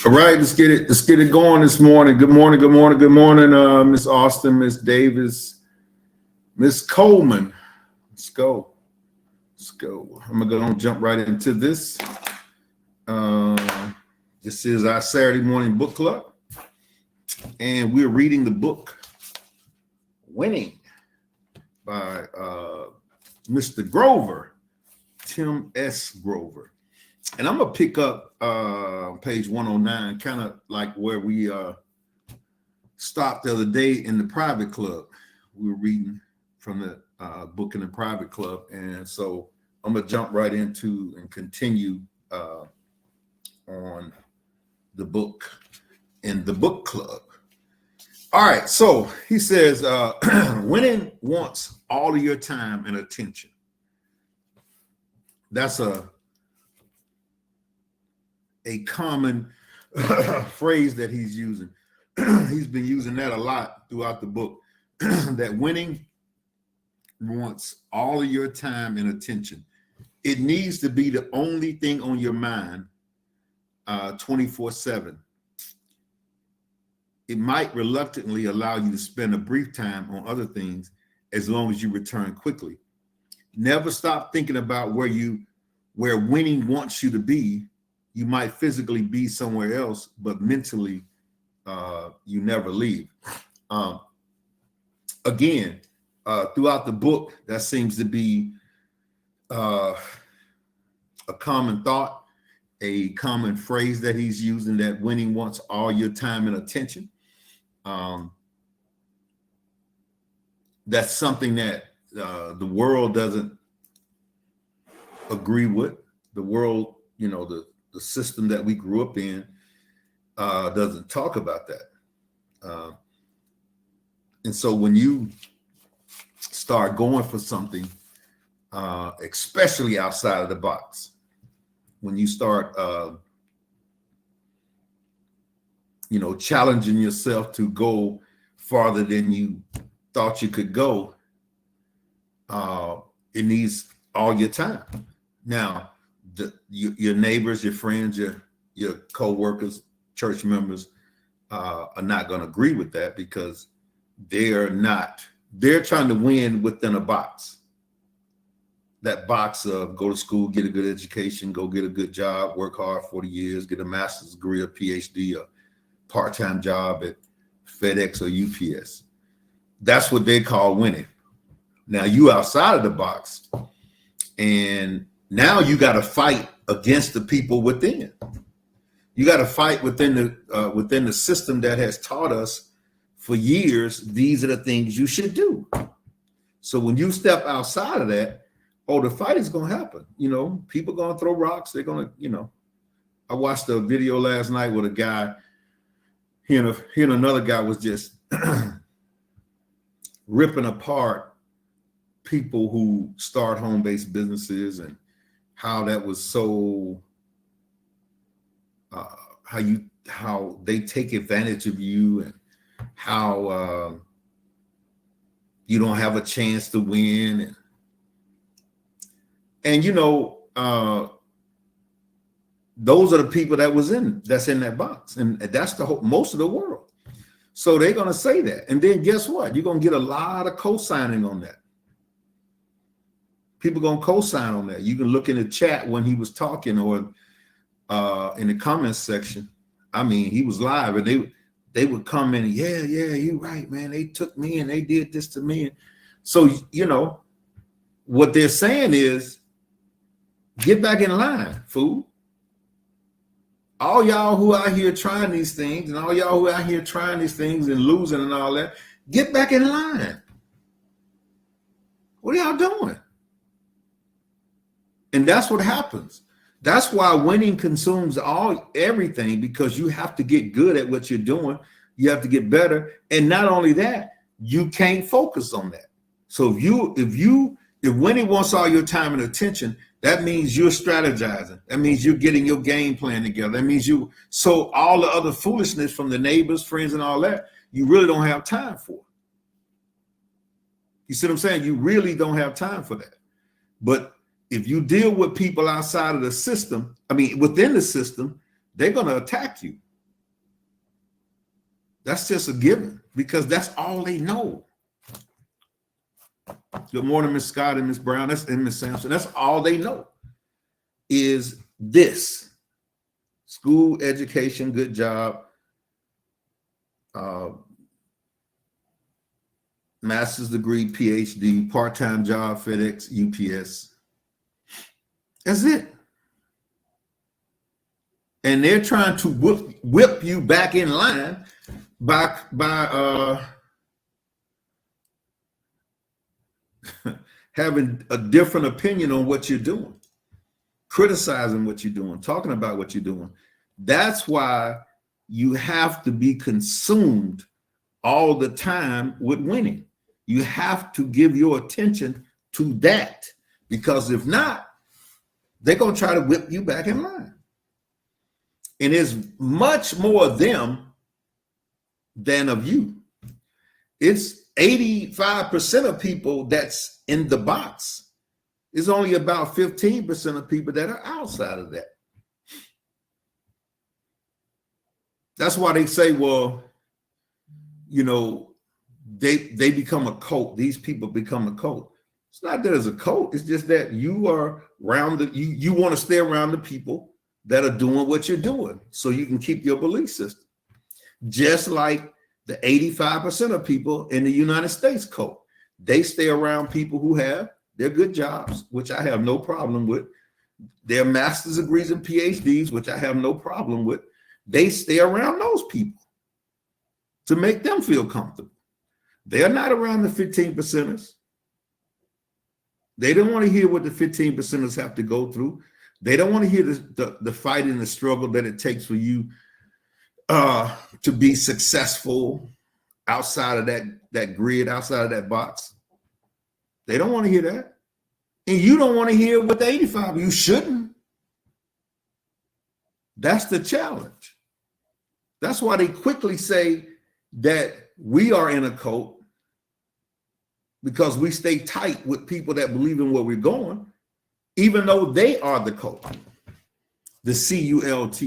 All right, let's get it. Let's get it going this morning. Good morning. Good morning. Good morning, Miss Austin, Miss Davis, Miss Coleman. Let's go. Let's go. I'm gonna jump right into this. This is our Saturday morning book club, and we're reading the book "Winning" by Mr. Grover, Tim S. Grover. And I'm gonna pick up page 109, kind of like where we stopped the other day in the private club. We were reading from the book in the private club, and so I'm gonna jump right into and continue on the book in the book club. All right, so he says, winning wants all of your time and attention. That's a common phrase that he's using. He's been using that a lot throughout the book, that winning wants all of your time and attention. It needs to be the only thing on your mind 24/7. It might reluctantly allow you to spend a brief time on other things as long as you return quickly. Never stop thinking about where winning wants you to be. You might physically be somewhere else, but mentally, you never leave. Again, throughout the book, that seems to be a common thought, a common phrase that he's using, that winning wants all your time and attention. That's something that the world doesn't agree with. The world, the system that we grew up in doesn't talk about that. And so when you start going for something, especially outside of the box, when you start, challenging yourself to go farther than you thought you could go, it needs all your time. Now, your neighbors, your friends, your co-workers, church members are not going to agree with that, because they're trying to win within a box. That box of go to school, get a good education, go get a good job, work hard 40 years, get a master's degree, a PhD, a part-time job at FedEx or UPS. That's what they call winning. Now you outside of the box, and now you got to fight against the people within. You got to fight within the system that has taught us for years, these are the things you should do. So when you step outside of that, the fight is going to happen. People going to throw rocks. They're going to, I watched a video last night with a guy, he and another guy was just ripping apart people who start home-based businesses, and how that was so, how they take advantage of you, and how you don't have a chance to win. And those are the people that's in that box, and that's most of the world. So they're going to say that, and then guess what? You're going to get a lot of co-signing on that. People going to co-sign on that. You can look in the chat when he was talking, or in the comments section. I mean, he was live, and they would comment, yeah, you're right, man. They took me and they did this to me. So what they're saying is, get back in line, fool. All y'all who out here trying these things, and all y'all who out here trying these things and losing and all that, get back in line. What are y'all doing? And that's what happens. That's why winning consumes everything, because you have to get good at what you're doing. You have to get better. And not only that, you can't focus on that. So if winning wants all your time and attention, that means you're strategizing. That means you're getting your game plan together. That means so all the other foolishness from the neighbors, friends, and all that, you really don't have time for. You see what I'm saying? You really don't have time for that. But if you deal with people outside of the system, I mean, within the system, they're going to attack you. That's just a given because that's all they know. Good morning, Miss Scott and Miss Brown. And Miss Sampson. That's all they know is this. School, education, good job, master's degree, PhD, part-time job, FedEx, UPS. That's it. And they're trying to whip you back in line by having a different opinion on what you're doing, criticizing what you're doing, talking about what you're doing. That's why you have to be consumed all the time with winning. You have to give your attention to that, because if not, they're going to try to whip you back in line. And it's much more of them than of you. It's 85% of people that's in the box. It's only about 15% of people that are outside of that. That's why they say, well, you know, they become a cult. These people become a cult. It's not that it's a cult. It's just that you are around you want to stay around the people that are doing what you're doing so you can keep your belief system. Just like the 85% of people in the United States cult. They stay around people who have their good jobs, which I have no problem with. Their master's degrees and PhDs, which I have no problem with. They stay around those people to make them feel comfortable. They're not around the 15%ers. They don't want to hear what the 15%ers have to go through. They don't want to hear the fight and the struggle that it takes for you to be successful outside of that grid, outside of that box. They don't want to hear that. And you don't want to hear what the 85, you shouldn't. That's the challenge. That's why they quickly say that we are in a cult, because we stay tight with people that believe in where we're going, even though they are the cult, the CULT,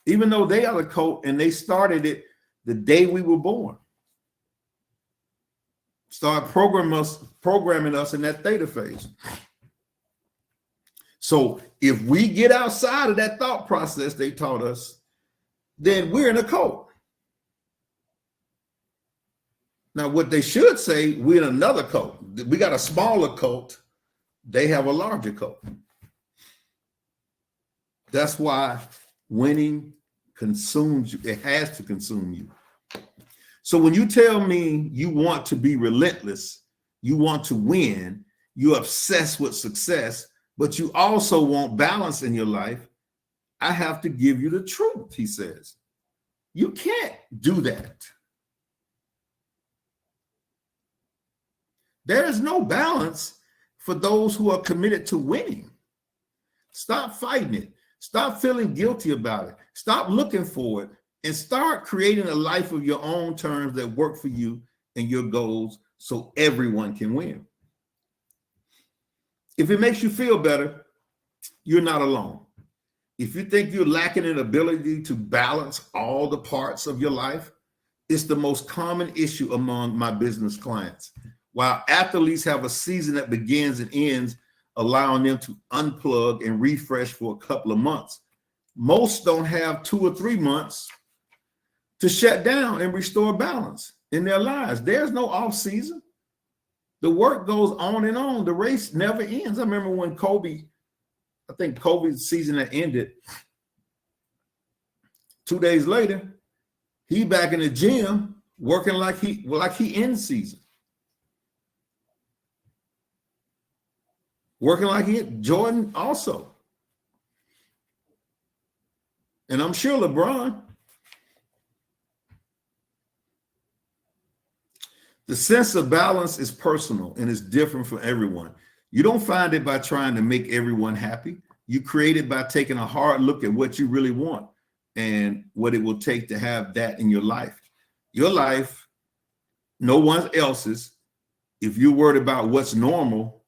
even though they are the cult and they started it the day we were born. Start programming us in that theta phase. So if we get outside of that thought process they taught us, then we're in a cult. Now, what they should say, we're in another cult. We got a smaller cult. They have a larger cult. That's why winning consumes you. It has to consume you. So when you tell me you want to be relentless, you want to win, you're obsessed with success, but you also want balance in your life, I have to give you the truth, he says. You can't do that. There is no balance for those who are committed to winning. Stop fighting it. Stop feeling guilty about it. Stop looking for it and start creating a life of your own terms that work for you and your goals so everyone can win. If it makes you feel better, you're not alone. If you think you're lacking an ability to balance all the parts of your life, it's the most common issue among my business clients. While athletes have a season that begins and ends, allowing them to unplug and refresh for a couple of months, most don't have 2 or 3 months to shut down and restore balance in their lives. There's no off season. The work goes on and on. The race never ends. I remember when I think Kobe's season had ended. 2 days later, he back in the gym working like he in season. Working like Jordan also. And I'm sure LeBron. The sense of balance is personal and it's different for everyone. You don't find it by trying to make everyone happy. You create it by taking a hard look at what you really want and what it will take to have that in your life. Your life, no one else's. If you're worried about what's normal,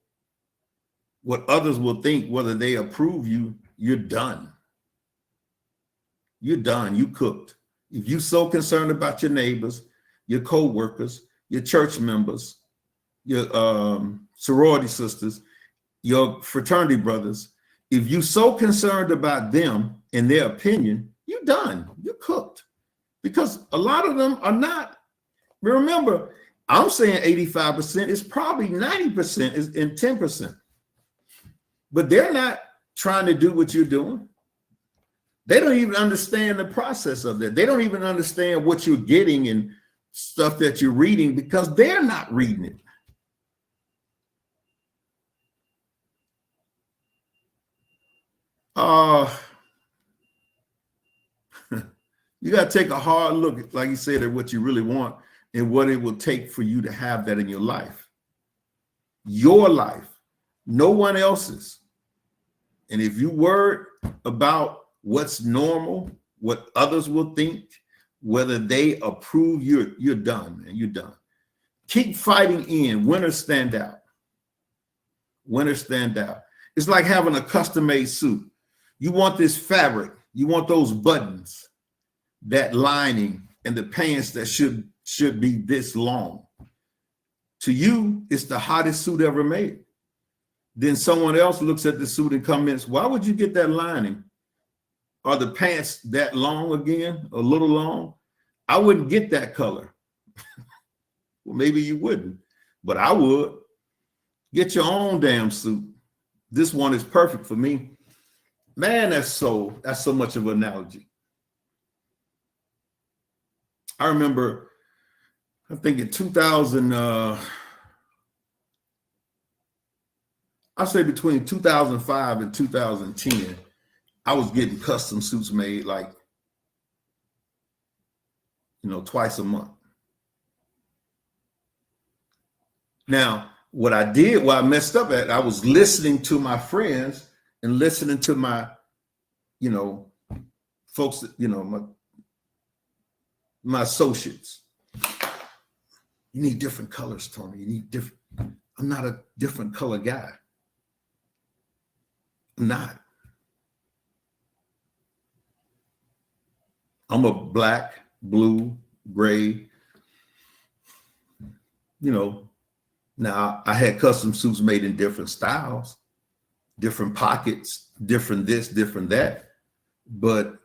what others will think, whether they approve you, you're done. You're done. You cooked. If you're so concerned about your neighbors, your co-workers, your church members, your sorority sisters, your fraternity brothers, if you're so concerned about them and their opinion, you're done. You're cooked. Because a lot of them are not. Remember, I'm saying 85%, is probably 90% is in 10%. But they're not trying to do what you're doing. They don't even understand the process of that. They don't even understand what you're getting and stuff that you're reading because they're not reading it. You got to take a hard look, like you said, at what you really want and what it will take for you to have that in your life. Your life, no one else's. And if you worry about what's normal, what others will think, whether they approve, you're done, man. You're done. Keep fighting in. Winners stand out. Winners stand out. It's like having a custom-made suit. You want this fabric. You want those buttons, that lining, and the pants that should be this long. To you, it's the hottest suit ever made. Then someone else looks at the suit and comments, why would you get that lining? Are the pants that long again, a little long? I wouldn't get that color. Well, maybe you wouldn't, but I would. Get your own damn suit. This one is perfect for me. Man, that's so much of an analogy. I remember, I think in 2000, I say between 2005 and 2010, I was getting custom suits made like, twice a month. Now, what I messed up at, I was listening to my friends and listening to my, folks, my associates. You need different colors, Tony. You need different. I'm not a different color guy. I'm not. I'm a black, blue, gray. Now I had custom suits made in different styles, different pockets, different this, different that. But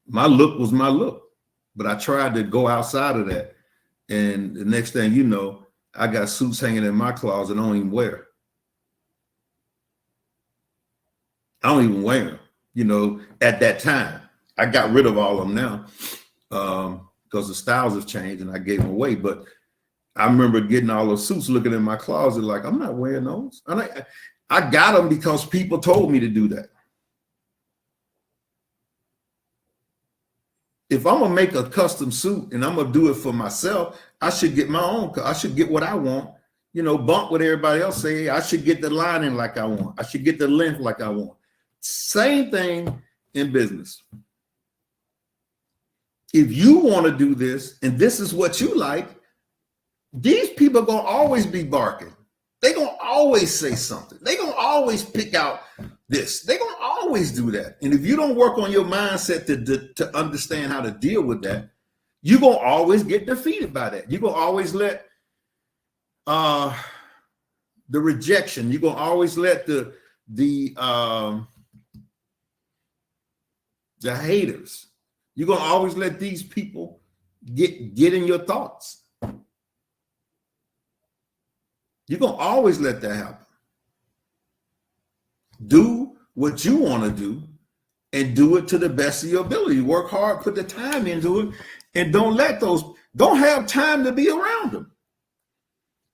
my look was my look. But I tried to go outside of that. And the next thing you know, I got suits hanging in my closet I don't even wear. I don't even wear them, at that time. I got rid of all of them now because the styles have changed and I gave them away. But I remember getting all those suits, looking in my closet like, I'm not wearing those. And I got them because people told me to do that. If I'm gonna make a custom suit and I'm gonna do it for myself, I should get my own. I should get what I want. Bump what everybody else say. I should get the lining like I want. I should get the length like I want. Same thing in business. If you want to do this and this is what you like, these people are gonna always be barking. They're gonna always say something. They're gonna always pick out this. They're gonna always do that. And if you don't work on your mindset to understand how to deal with that, you're gonna always get defeated by that. You're gonna always let the rejection, you're gonna always let the haters, you're gonna always let these people get in your thoughts. You're going to always let that happen. Do what you want to do and do it to the best of your ability. Work hard, put the time into it, and don't have time to be around them.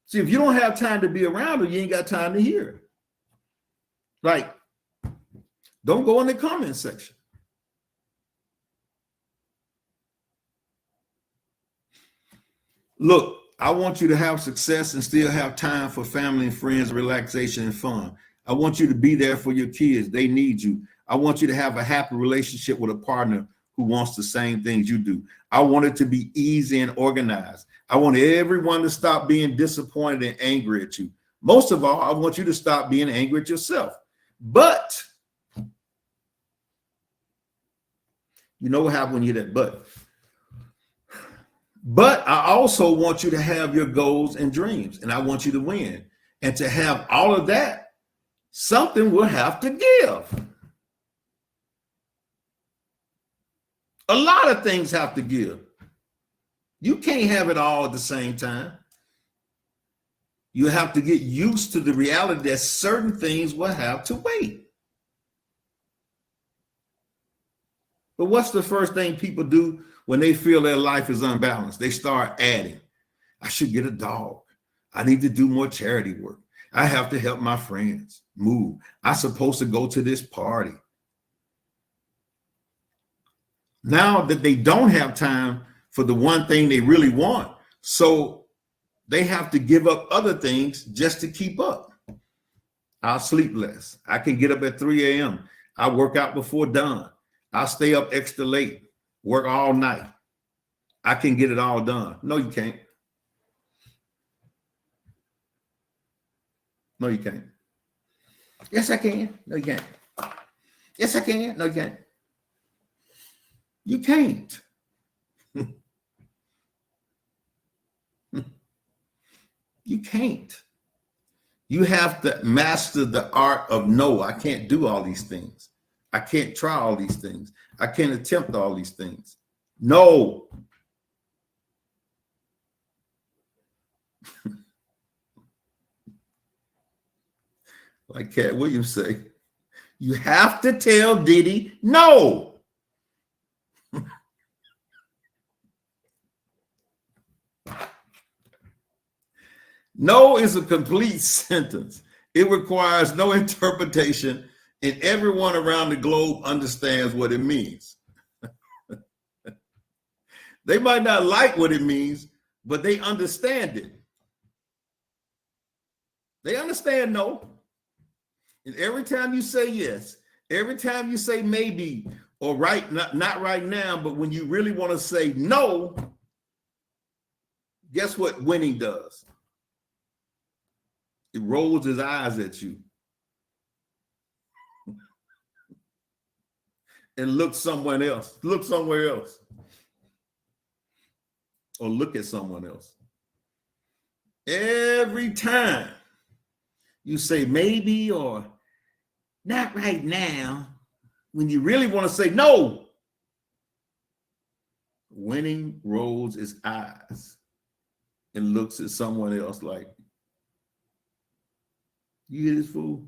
See, if you don't have time to be around them, you ain't got time to hear it. Like, don't go in the comment section. Look, I want you to have success and still have time for family and friends, relaxation and fun. I want you to be there for your kids. They need you. I want you to have a happy relationship with a partner who wants the same things you do. I want it to be easy and organized. I want everyone to stop being disappointed and angry at you. Most of all, I want you to stop being angry at yourself. But you know what happens when you hear that but? But I also want you to have your goals and dreams, and I want you to win. And to have all of that, something will have to give. A lot of things have to give. You can't have it all at the same time. You have to get used to the reality that certain things will have to wait. But what's the first thing people do when they feel their life is unbalanced? They start adding. I should get a dog. I need to do more charity work. I have to help my friends move. I'm supposed to go to this party. Now that they don't have time for the one thing they really want, so they have to give up other things just to keep up. I'll sleep less. I can get up at 3 a.m. I work out before dawn. I'll stay up extra late, work all night. I can get it all done. No, you can't. No, you can't. Yes, I can. No, you can't. Yes, I can. No, you can't. You can't. You can't. You have to master the art of no. I can't do all these things. I can't try all these things. I can't attempt all these things. No. Like Cat Williams say, you have to tell Diddy no. No is a complete sentence. It requires no interpretation, and everyone around the globe understands what it means. They might not like what it means, but they understand it. They understand no. And every time you say yes, every time you say maybe or right, not right now, but when you really want to say no, guess what winning does? It rolls his eyes at you and look somewhere else. Look somewhere else. Or look at someone else. Every time you say maybe or not right now, when you really want to say no, winning rolls his eyes and looks at someone else like, you hear this fool?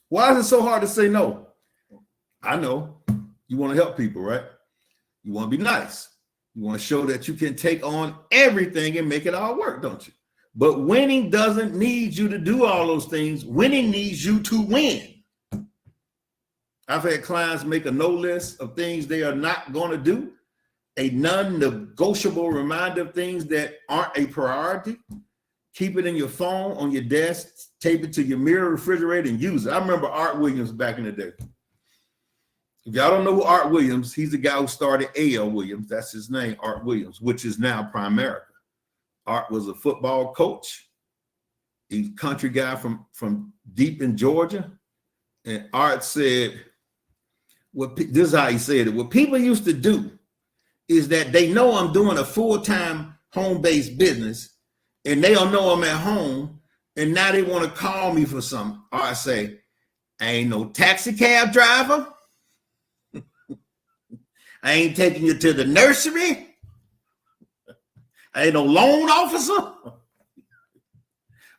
Why is it so hard to say no? I know. You want to help people, right? You want to be nice. You want to show that you can take on everything and make it all work, don't you? But winning doesn't need you to do all those things. Winning needs you to win. I've had clients make a no list of things they are not going to do, a non-negotiable reminder of things that aren't a priority. Keep it in your phone, on your desk, tape it to your mirror, refrigerator, and use it. I remember Art Williams back in the day. If y'all don't know who Art Williams, he's the guy who started A.L. Williams. That's his name, Art Williams, which is now Primerica. Art was a football coach. He's a country guy from deep in Georgia. And Art said, this is how he said it. What people used to do is that they know I'm doing a full-time home-based business and they don't know I'm at home, and now they want to call me for something. Or I say, I ain't no taxi cab driver. I ain't taking you to the nursery. I ain't no loan officer.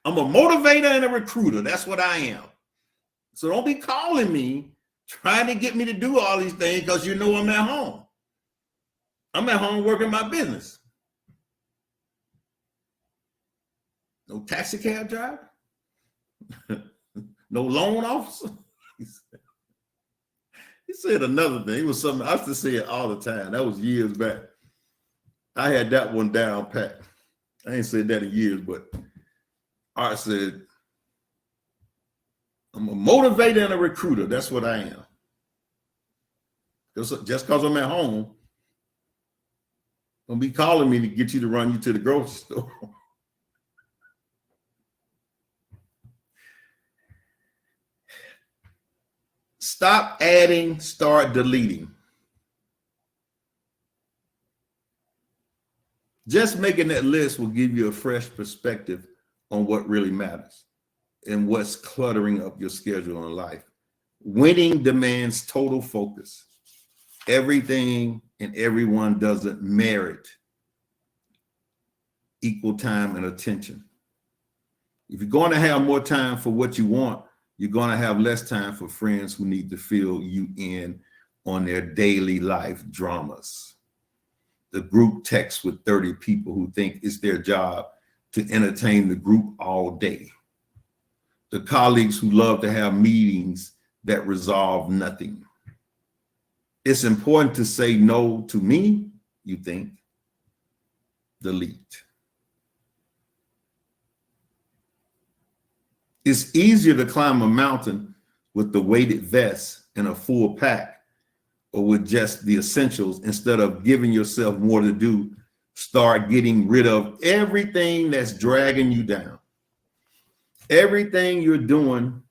I'm a motivator and a recruiter. That's what I am. So don't be calling me trying to get me to do all these things because you know I'm at home. I'm at home working my business. No taxi cab driver. No loan officer. He said another thing. It was something I used to say it all the time. That was years back. I had that one down pat. I ain't said that in years, but Art said, I'm a motivator and a recruiter. That's what I am. Just because I'm at home Don't be calling me to get you to run you to the grocery store. Stop adding, start deleting. Just making that list will give you a fresh perspective on what really matters and what's cluttering up your schedule in life. Winning demands total focus. Everything and everyone doesn't merit equal time and attention. If you're going to have more time for what you want, you're going to have less time for friends who need to fill you in on their daily life dramas. The group text with 30 people who think it's their job to entertain the group all day. The colleagues who love to have meetings that resolve nothing. It's important to say no to me, you think. Delete. It's easier to climb a mountain with the weighted vest and a full pack, or with just the essentials. Instead of giving yourself more to do, start getting rid of everything that's dragging you down. Everything you're doing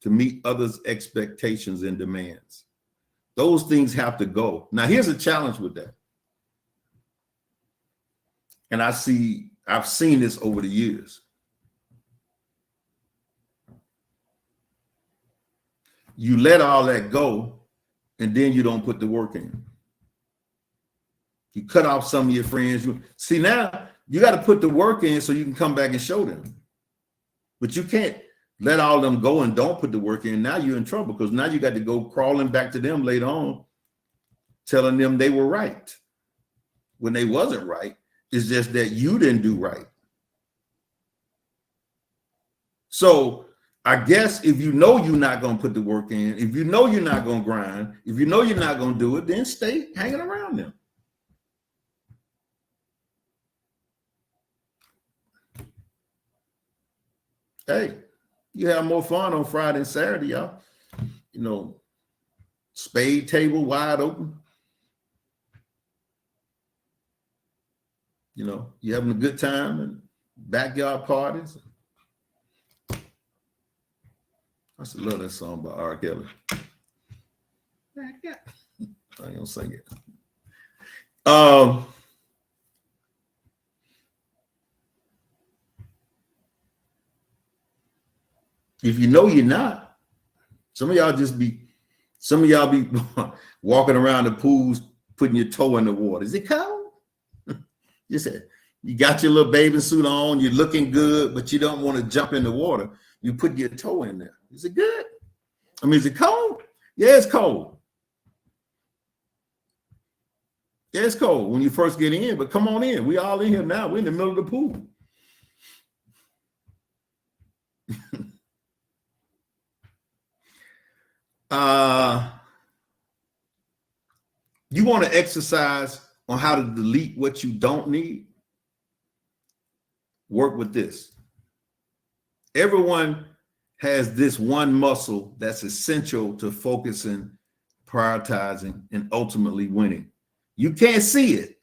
to meet others' expectations and demands. Those things have to go. Now, here's a challenge with that. And I've seen this over the years. You let all that go, and then you don't put the work in. You cut off some of your friends. See, now you got to put the work in so you can come back and show them. But you can't let all of them go and don't put the work in. Now you're in trouble, because now you got to go crawling back to them later on, telling them they were right when they wasn't right. It's just that you didn't do right. So I guess if you know you're not going to put the work in, if you know you're not going to grind, if you know you're not going to do it, then stay hanging around them. Hey, you have more fun on Friday and Saturday, y'all. You know, spade table wide open. You know, you having a good time and backyard parties. I used to love that song by R. Kelly. I ain't gonna sing it. If you know you're not, some of y'all be walking around the pools, putting your toe in the water. Is it cold? You said you got your little bathing suit on, you're looking good, but you don't want to jump in the water. You put your toe in there. Is it good? I mean, is it cold? Yeah, it's cold. Yeah, it's cold when you first get in, but come on in. We all in here now. We're in the middle of the pool. You want to exercise on how to delete what you don't need? Work with this. Everyone has this one muscle that's essential to focusing, prioritizing, and ultimately winning. You can't see it.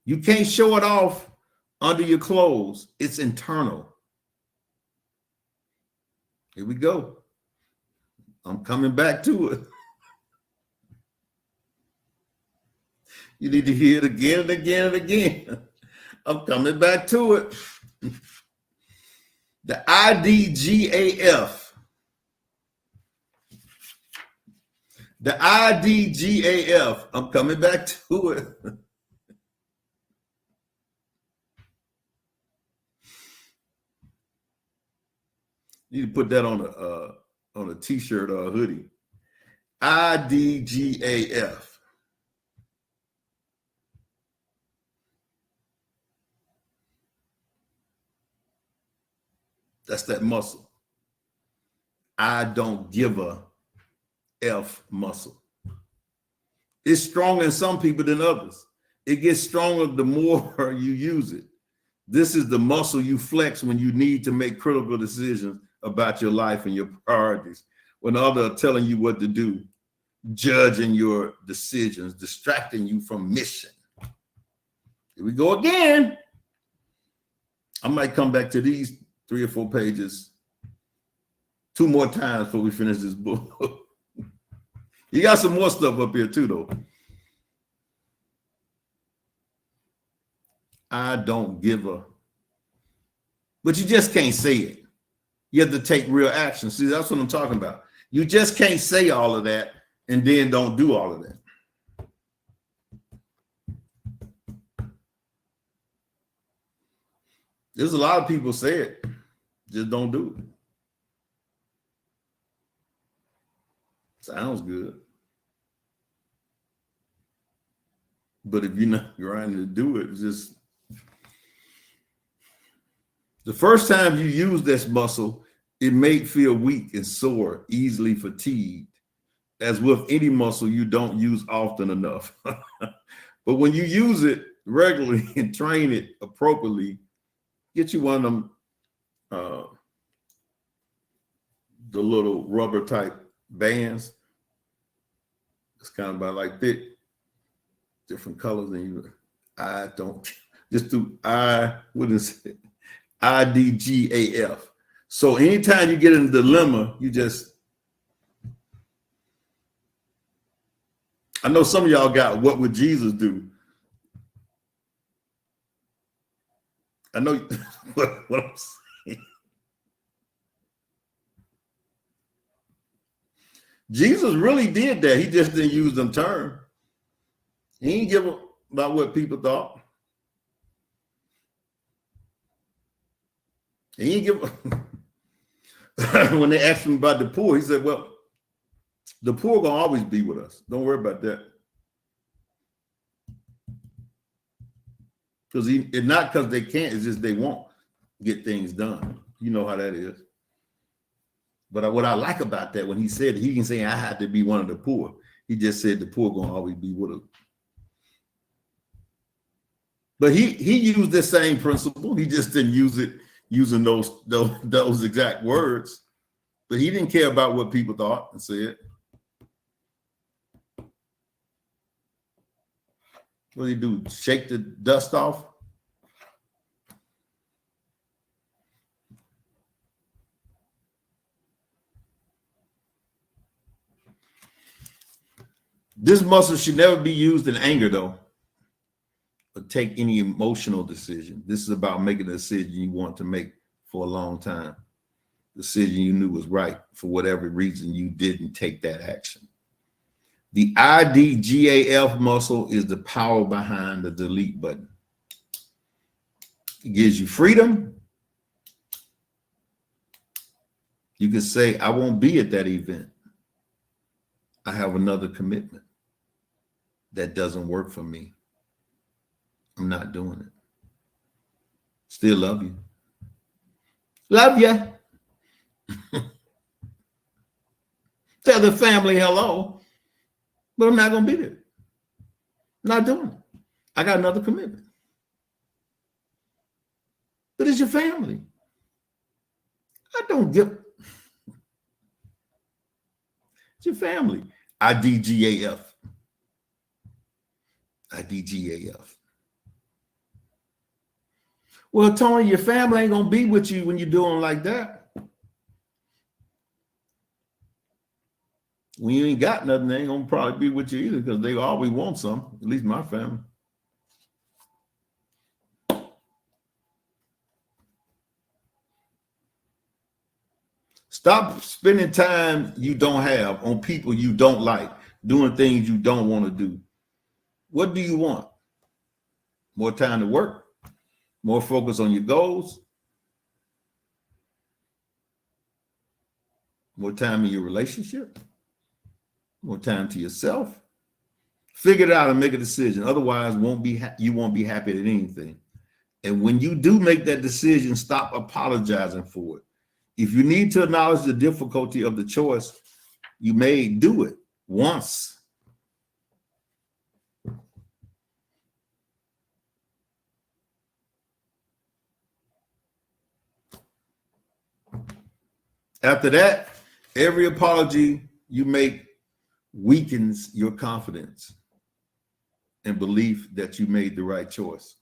You can't show it off under your clothes. It's internal. Here we go. I'm coming back to it. You need to hear it again and again and again. I'm coming back to it. The IDGAF. The IDGAF. I'm coming back to it. You need to put that on a t-shirt or a hoodie. IDGAF. That's that muscle. I don't give a F muscle. It's stronger in some people than others. It gets stronger the more you use it. This is the muscle you flex when you need to make critical decisions about your life and your priorities. When others are telling you what to do, judging your decisions, distracting you from mission. Here we go again. I might come back to these 3 or 4 pages 2 more times before we finish this book. You got some more stuff up here too, though. I don't give a, but you just can't say it. You have to take real action. See, that's what I'm talking about. You just can't say all of that and then don't do all of that. There's a lot of people say it, just don't do it. Sounds good. But if you're not grinding to do it, it's just the first time you use this muscle, it may feel weak and sore, easily fatigued. As with any muscle, you don't use often enough. But when you use it regularly and train it appropriately, get you one of them, the little rubber type bands. It's kind of about like thick, different colors. And you, I don't just do what is it? IDGAF. So anytime you get in a dilemma, you just, I know some of y'all got what would Jesus do? I know what I'm saying. Jesus really did that. He just didn't use them terms. He didn't give about what people thought. He didn't give when they asked him about the poor, he said, well, the poor gonna always be with us. Don't worry about that. Because it's not because they can't, it's just they won't get things done. You know how that is. But what I like about that, when he said, he didn't say I had to be one of the poor. He just said the poor gonna always be with us. But he used the same principle. He just didn't use it using those exact words. But he didn't care about what people thought and said. What did he do? Shake the dust off? This muscle should never be used in anger, though, or take any emotional decision. This is about making a decision you want to make for a long time. Decision you knew was right. For whatever reason, you didn't take that action. The IDGAF muscle is the power behind the delete button. It gives you freedom. You can say, I won't be at that event. I have another commitment that doesn't work for me. I'm not doing it. Still love you. Love you. Tell the family hello, but I'm not going to be there. Not doing it. I got another commitment. But it's your family. I don't give. It's your family. IDGAF. IDGAF. Well, Tony, your family ain't going to be with you when you're doing like that. When you ain't got nothing, they ain't going to probably be with you either because they always want some, at least my family. Stop spending time you don't have on people you don't like, doing things you don't want to do. What do you want? More time to work? More focus on your goals? More time in your relationship? More time to yourself? Figure it out and make a decision. Otherwise, you won't be happy at anything. And when you do make that decision, stop apologizing for it. If you need to acknowledge the difficulty of the choice you made, do it once. After that, every apology you make weakens your confidence and belief that you made the right choice.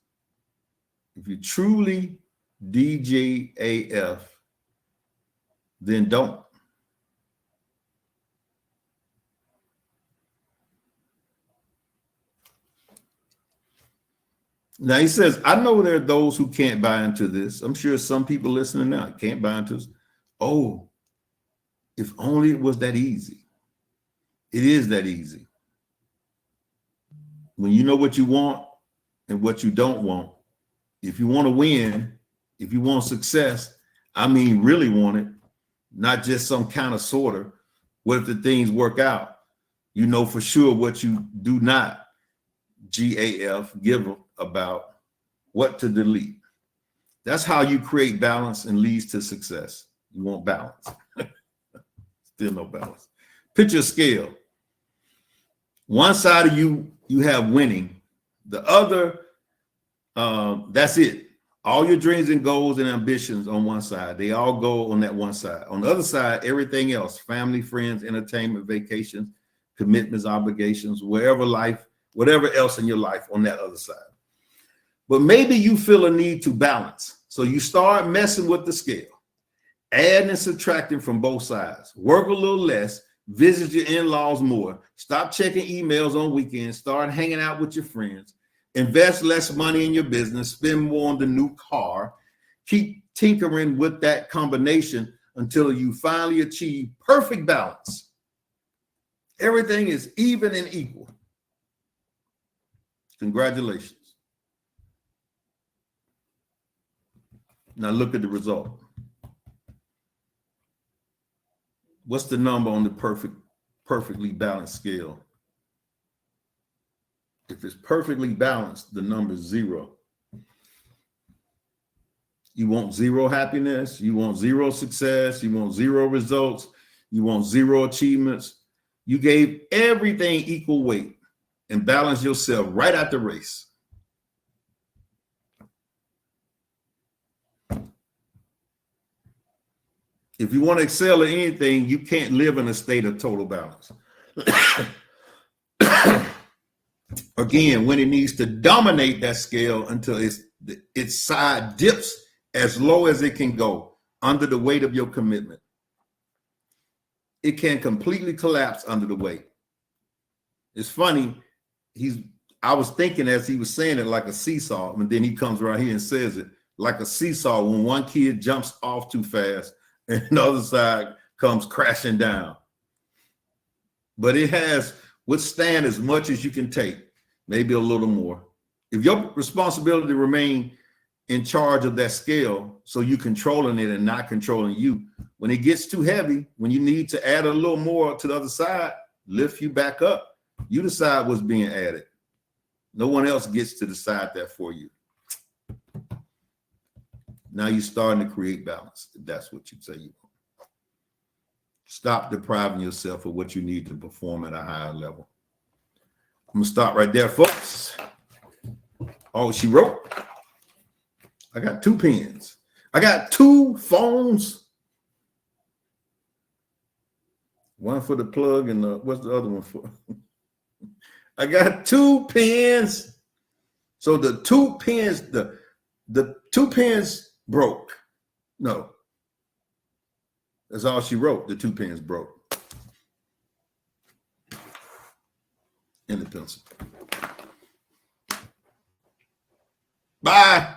If you truly DJAF, then don't. Now he says, I know there are those who can't buy into this. I'm sure some people listening now can't buy into this. Oh, if only it was that easy. It is that easy. When you know what you want and what you don't want, if you want to win, if you want success, I mean, really want it, not just some kind of sorter. What if the things work out? You know for sure what you do not GAF give about, what to delete. That's how you create balance and leads to success. You want balance. Still no balance. Picture a scale. One side of you have winning. The other, that's it. All your dreams and goals and ambitions on one side, they all go on that one side. On the other side, everything else, family, friends, entertainment, vacations, commitments, obligations, whatever else in your life on that other side. But maybe you feel a need to balance. So you start messing with the scale, adding and subtracting from both sides, work a little less, visit your in-laws more, stop checking emails on weekends, start hanging out with your friends, invest less money in your business, spend more on the new car, keep tinkering with that combination until you finally achieve perfect balance. Everything is even and equal. Congratulations. Now look at the result. What's the number on the perfectly balanced scale? If it's perfectly balanced, the number is 0. You want 0 happiness, you want 0 success, you want 0 results, you want 0 achievements. You gave everything equal weight and balance yourself right at the race. If you want to excel at anything, you can't live in a state of total balance. Again, when it needs to dominate that scale until its side dips as low as it can go under the weight of your commitment. It can completely collapse under the weight. It's funny. I was thinking as he was saying it like a seesaw, and then he comes right here and says it like a seesaw when one kid jumps off too fast and the other side comes crashing down. But it has withstand as much as you can take, maybe a little more. If your responsibility to remain in charge of that scale, so you controlling it and not controlling you, when it gets too heavy, when you need to add a little more to the other side, lift you back up. You decide what's being added. No one else gets to decide that for you. Now you're starting to create balance, if that's what you say you want. Stop depriving yourself of what you need to perform at a higher level. I'm going to stop right there, folks. Oh, she wrote. I got 2 pens. I got 2 phones. One for the plug and what's the other one for? I got 2 pens. So the 2 pens, the 2 pens broke. No. That's all she wrote. The 2 pens broke. And the pencil. Bye.